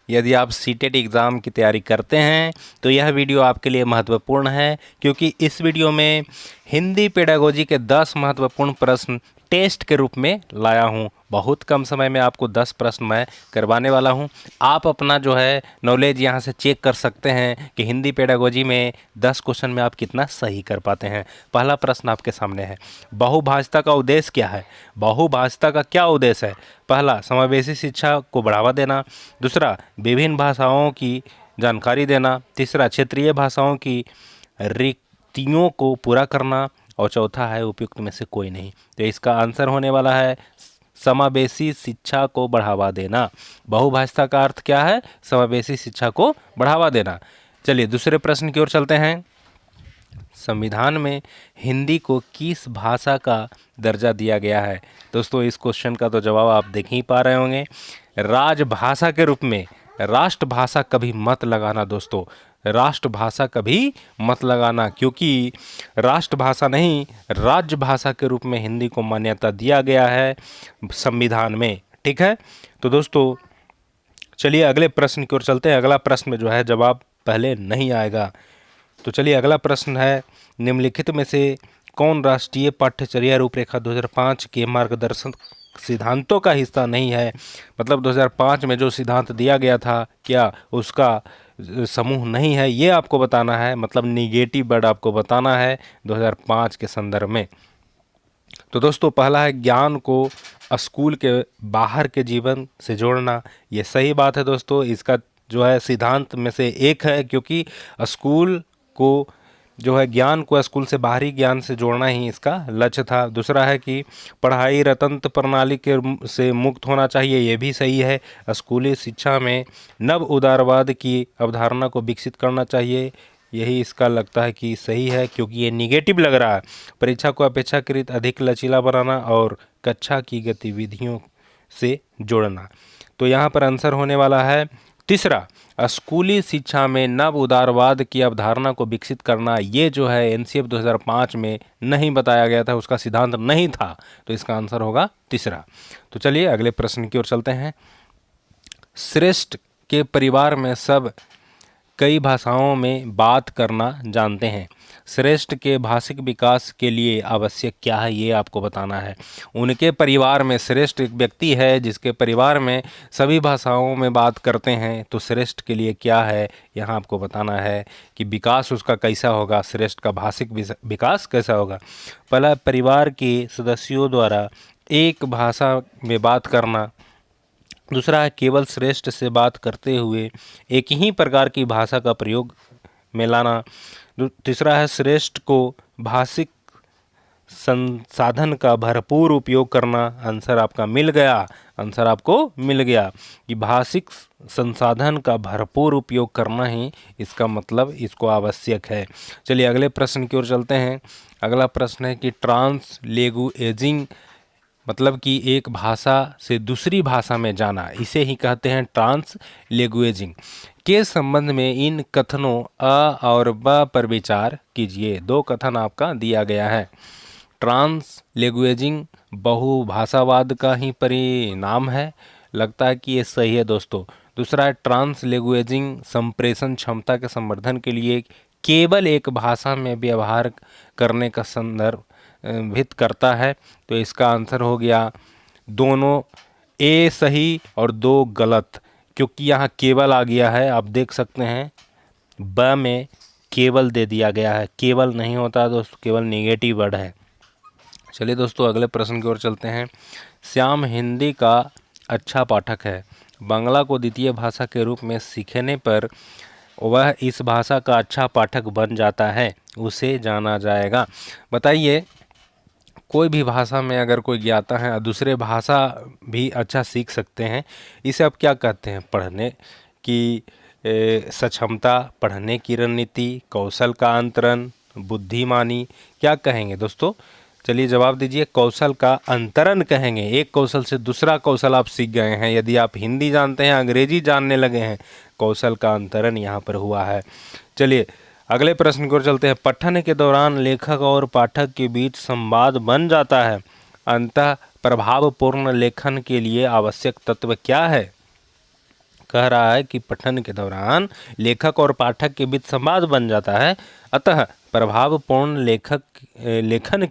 यदि आप CTET exam की तैयारी करते हैं तो यह वीडियो आपके लिए महत्वपूर्ण है, क्योंकि इस वीडियो में हिंदी पेडागोजी के 10 महत्वपूर्ण प्रश्न टेस्ट के रूप में लाया हूं। बहुत कम समय में आपको 10 प्रश्न मैं करवाने वाला हूं। आप अपना जो है नॉलेज यहां से चेक कर सकते हैं कि हिंदी पेडागोजी में 10 क्वेश्चन में आप कितना सही कर पाते हैं। पहला प्रश्न आपके सामने है, बहुभाषिता का उद्देश्य क्या है? बहुभाषिता का क्या उद्देश्य है? पहला, समावेशी शिक्षा को बढ़ावा देना। दूसरा, विभिन्न भाषाओं की जानकारी देना। तीसरा, क्षेत्रीय भाषाओं की रिक्तियों को पूरा करना। और चौथा है उपयुक्त में से कोई नहीं। तो इसका आंसर होने वाला है समावेशी शिक्षा को बढ़ावा देना। बहुभाषिता का अर्थ क्या है? समावेशी शिक्षा को बढ़ावा देना। चलिए दूसरे प्रश्न की ओर चलते हैं। संविधान में हिंदी को किस भाषा का दर्जा दिया गया है? दोस्तों, इस क्वेश्चन का तो जवाब आप देख ही पा रहे होंगे। राजभाषा के रूप में राष्ट्रभाषा कभी मत लगाना दोस्तों, राष्ट्रभाषा कभी मत लगाना, क्योंकि राष्ट्रभाषा नहीं, राज्यभाषा के रूप में हिंदी को मान्यता दिया गया है संविधान में। ठीक है, तो दोस्तों चलिए अगले प्रश्न की ओर चलते हैं। अगला प्रश्न जो है जवाब पहले नहीं आएगा। तो चलिए अगला प्रश्न है, निम्नलिखित में से कौन राष्ट्रीय पाठ्यचर्या रूपरेखा 2005 के मार्गदर्शन सिद्धांतों का हिस्सा नहीं है? मतलब 2005 में जो सिद्धांत दिया गया था, क्या उसका समूह नहीं है, ये आपको बताना है। मतलब निगेटिव वर्ड आपको बताना है 2005 के संदर्भ में। तो दोस्तों पहला है, ज्ञान को स्कूल के बाहर के जीवन से जोड़ना। ये सही बात है दोस्तों, इसका जो है सिद्धांत में से एक है, क्योंकि स्कूल को जो है ज्ञान को स्कूल से बाहरी ज्ञान से जोड़ना ही इसका लक्ष्य था। दूसरा है कि पढ़ाई रतंत्र प्रणाली के से मुक्त होना चाहिए, ये भी सही है। स्कूली शिक्षा में नव उदारवाद की अवधारणा को विकसित करना चाहिए, यही इसका लगता है कि सही है, क्योंकि ये निगेटिव लग रहा है। परीक्षा को अपेक्षाकृत अधिक लचीला बनाना और कक्षा की गतिविधियों से जोड़ना। तो यहाँ पर आंसर होने वाला है तीसरा, स्कूली शिक्षा में नव उदारवाद की अवधारणा को विकसित करना। ये जो है एनसीएफ 2005 में नहीं बताया गया था, उसका सिद्धांत नहीं था, तो इसका आंसर होगा तीसरा। तो चलिए अगले प्रश्न की ओर चलते हैं। श्रेष्ठ के परिवार में सब कई भाषाओं में बात करना जानते हैं। श्रेष्ठ के भाषिक विकास के लिए आवश्यक क्या है, ये आपको बताना है। उनके परिवार में श्रेष्ठ एक व्यक्ति है जिसके परिवार में सभी भाषाओं में बात करते हैं, तो श्रेष्ठ के लिए क्या है यहाँ आपको बताना है कि विकास उसका कैसा होगा, श्रेष्ठ का भाषिक विकास कैसा होगा। पहला, परिवार के सदस्यों द्वारा एक भाषा में बात करना। दूसरा है, केवल श्रेष्ठ से बात करते हुए एक ही प्रकार की भाषा का प्रयोग में लाना। तीसरा है, श्रेष्ठ को भाषिक संसाधन का भरपूर उपयोग करना। आंसर आपका मिल गया, आंसर आपको मिल गया कि भाषिक संसाधन का भरपूर उपयोग करना ही इसका मतलब इसको आवश्यक है। चलिए अगले प्रश्न की ओर चलते हैं। अगला प्रश्न है कि ट्रांसलैंग्वेजिंग मतलब कि एक भाषा से दूसरी भाषा में जाना, इसे ही कहते हैं ट्रांसलैंग्वेजिंग। के संबंध में इन कथनों अ और ब पर विचार कीजिए। दो कथन आपका दिया गया है। ट्रांसलैंग्वेजिंग बहुभाषावाद का ही परिणाम है, लगता है कि ये सही है दोस्तों। दूसरा है, ट्रांसलैंग्वेजिंग संप्रेषण क्षमता के संवर्धन के लिए केवल एक भाषा में व्यवहार करने का संदर्भ भित करता है, तो इसका आंसर हो गया दोनों, ए सही और दो गलत, क्योंकि यहाँ केवल आ गया है। आप देख सकते हैं ब में केवल दे दिया गया है, केवल नहीं होता दोस्तों, केवल नेगेटिव वर्ड है। चलिए दोस्तों अगले प्रश्न की ओर चलते हैं। श्याम हिंदी का अच्छा पाठक है, बांग्ला को द्वितीय भाषा के रूप में सीखने पर वह इस भाषा का अच्छा पाठक बन जाता है, उसे जाना जाएगा। बताइए, कोई भी भाषा में अगर कोई ज्ञाता है, दूसरे भाषा भी अच्छा सीख सकते हैं, इसे आप क्या कहते हैं? पढ़ने की सक्षमता, पढ़ने की रणनीति, कौशल का अंतरण, बुद्धिमानी, क्या कहेंगे दोस्तों? चलिए जवाब दीजिए। कौशल का अंतरण कहेंगे। एक कौशल से दूसरा कौशल आप सीख गए हैं। यदि आप हिंदी जानते हैं, अंग्रेजी जानने लगे हैं, कौशल का अंतरण यहाँ पर हुआ है। चलिए अगले प्रश्न की ओर चलते हैं। पठन के दौरान लेखक और पाठक के बीच संवाद बन जाता है, अंतः प्रभावपूर्ण लेखन के लिए आवश्यक तत्व क्या है? कह रहा है कि पठन के दौरान लेखक और पाठक के बीच संवाद बन जाता है। अतः प्रभावपूर्ण लेखन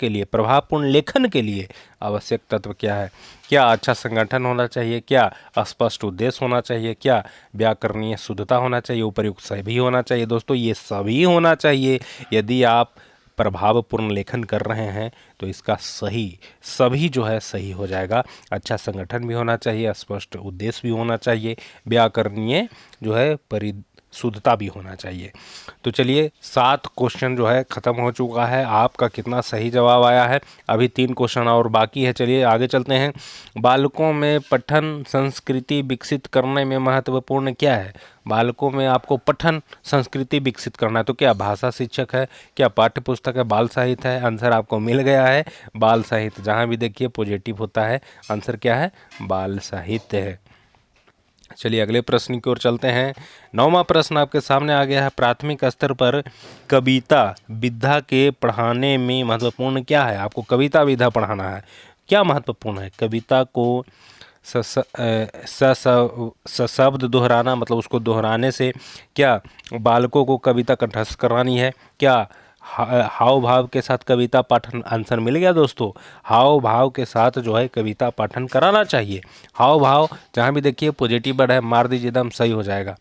के लिए आवश्यक तत्व क्या है? क्या अच्छा संगठन होना चाहिए? क्या स्पष्ट उद्देश्य होना चाहिए? क्या व्याकरणीय शुद्धता होना चाहिए? उपर्युक्त सभी होना चाहिए। दोस्तों ये सभी होना चाहिए। यदि आप प्रभावपूर्ण लेखन कर रहे हैं तो इसका सभी जो है सही हो जाएगा। अच्छा संगठन भी होना चाहिए, स्पष्ट उद्देश्य भी होना चाहिए, व्याकरणीय जो है शुद्धता भी होना चाहिए। तो चलिए 7 क्वेश्चन जो है ख़त्म हो चुका है। आपका कितना सही जवाब आया है? अभी 3 क्वेश्चन और बाकी है। चलिए आगे चलते हैं। बालकों में पठन संस्कृति विकसित करने में महत्वपूर्ण क्या है? बालकों में आपको पठन संस्कृति विकसित करना है तो क्या भाषा शिक्षक है, क्या पाठ्य पुस्तक है, बाल साहित्य है? आंसर आपको मिल गया है, बाल साहित्य। जहाँ भी देखिए पॉजिटिव होता है, आंसर क्या है? बाल साहित्य है। चलिए अगले प्रश्न की ओर चलते हैं। 9वां प्रश्न आपके सामने आ गया है। प्राथमिक स्तर पर कविता विधा के पढ़ाने में महत्वपूर्ण क्या है? आपको कविता विधा पढ़ाना है, क्या महत्वपूर्ण है? कविता को सशब्द दोहराना, मतलब उसको दोहराने से क्या बालकों को कविता कंठस्थ करानी है? क्या हाव भाव के साथ कविता पाठन? आंसर मिल गया दोस्तों, हाव भाव के साथ जो है कविता पाठन कराना चाहिए। हाव भाव जहाँ भी देखिए पॉजिटिव वर्ड है, मार दीजिए, एकदम सही हो जाएगा।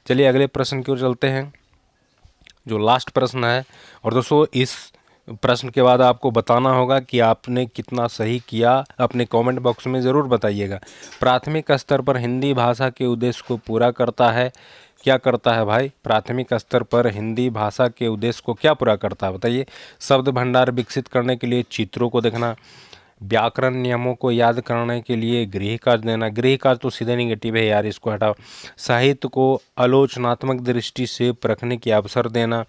चलिए अगले प्रश्न की ओर चलते हैं, जो लास्ट प्रश्न है। और दोस्तों इस प्रश्न के बाद आपको बताना होगा कि आपने कितना सही किया, अपने कमेंट बॉक्स में ज़रूर बताइएगा। प्राथमिक स्तर पर हिंदी भाषा के उद्देश्य को पूरा करता है। क्या करता है भाई? प्राथमिक स्तर पर हिंदी भाषा के उद्देश्य को क्या पूरा करता है बताइए? शब्द भंडार विकसित करने के लिए चित्रों को देखना, व्याकरण नियमों को याद करने के लिए गृह कार्य देना। गृह कार्य तो सीधे निगेटिव है यार, इसको हटाओ। साहित्य को आलोचनात्मक दृष्टि से परखने की अवसर देना।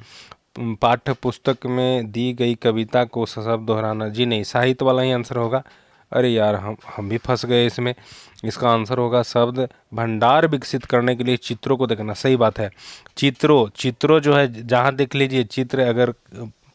पाठ्य पुस्तक में दी गई कविता को सशब्द दोहराना। जी नहीं, साहित्य वाला ही आंसर होगा। अरे यार हम भी फंस गए इसमें। इसका आंसर होगा शब्द भंडार विकसित करने के लिए चित्रों को देखना। सही बात है, चित्रों जो है जहाँ देख लीजिए चित्र, अगर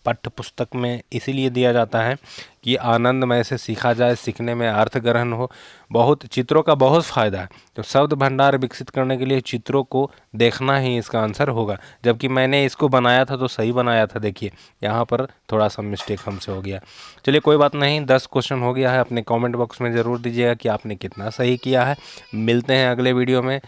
पाठ्य पुस्तक में इसीलिए दिया जाता है कि आनंदमय से सीखा जाए, सीखने में अर्थ ग्रहण हो। बहुत चित्रों का बहुत फ़ायदा है। तो शब्द भंडार विकसित करने के लिए चित्रों को देखना ही इसका आंसर होगा। जबकि मैंने इसको बनाया था तो सही बनाया था, देखिए यहाँ पर थोड़ा सा मिस्टेक हमसे हो गया। चलिए कोई बात नहीं, 10 क्वेश्चन हो गया है। अपने कमेंट बॉक्स में ज़रूर दीजिएगा कि आपने कितना सही किया है। मिलते हैं अगले वीडियो में।